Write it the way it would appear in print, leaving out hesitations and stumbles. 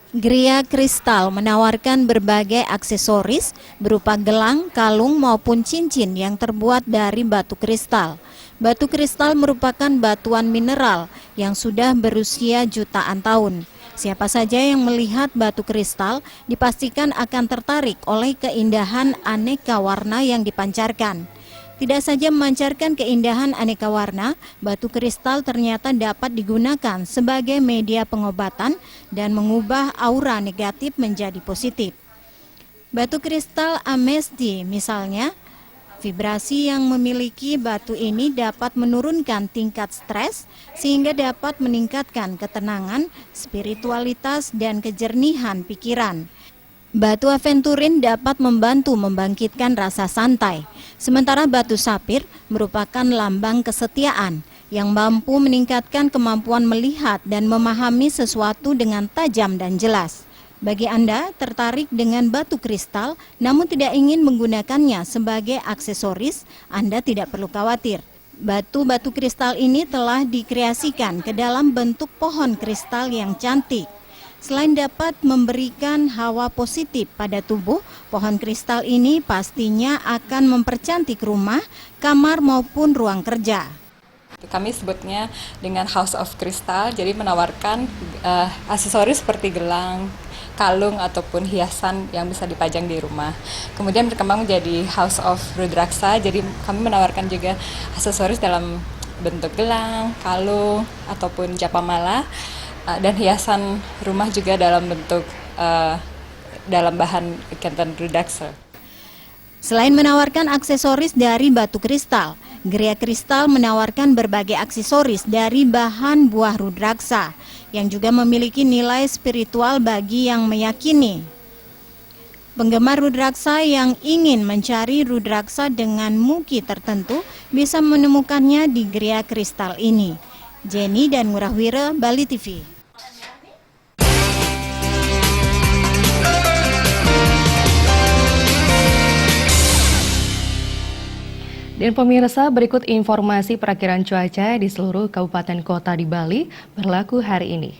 Gria Kristal menawarkan berbagai aksesoris berupa gelang, kalung maupun cincin yang terbuat dari batu kristal. Batu kristal merupakan batuan mineral yang sudah berusia jutaan tahun. Siapa saja yang melihat batu kristal dipastikan akan tertarik oleh keindahan aneka warna yang dipancarkan. Tidak saja memancarkan keindahan aneka warna, batu kristal ternyata dapat digunakan sebagai media pengobatan dan mengubah aura negatif menjadi positif. Batu kristal amesti misalnya, vibrasi yang memiliki batu ini dapat menurunkan tingkat stres sehingga dapat meningkatkan ketenangan, spiritualitas, dan kejernihan pikiran. Batu aventurin dapat membantu membangkitkan rasa santai, sementara batu sapir merupakan lambang kesetiaan yang mampu meningkatkan kemampuan melihat dan memahami sesuatu dengan tajam dan jelas. Bagi Anda tertarik dengan batu kristal namun tidak ingin menggunakannya sebagai aksesoris, Anda tidak perlu khawatir. Batu-batu kristal ini telah dikreasikan ke dalam bentuk pohon kristal yang cantik. Selain dapat memberikan hawa positif pada tubuh, pohon kristal ini pastinya akan mempercantik rumah, kamar maupun ruang kerja. Kami sebutnya dengan House of Crystal, jadi menawarkan aksesoris seperti gelang, kalung ataupun hiasan yang bisa dipajang di rumah. Kemudian berkembang menjadi House of Rudraksa, jadi kami menawarkan juga aksesoris dalam bentuk gelang, kalung ataupun japamala. Dan hiasan rumah juga dalam bentuk dalam bahan ikan rudraksa. Selain menawarkan aksesoris dari batu kristal, Gria Kristal menawarkan berbagai aksesoris dari bahan buah rudraksa yang juga memiliki nilai spiritual bagi yang meyakini. Penggemar rudraksa yang ingin mencari rudraksa dengan muki tertentu bisa menemukannya di Gria Kristal ini. Jenny dan Ngurahwira, Bali TV. Dan pemirsa, berikut informasi perakiran cuaca di seluruh kabupaten kota di Bali berlaku hari ini.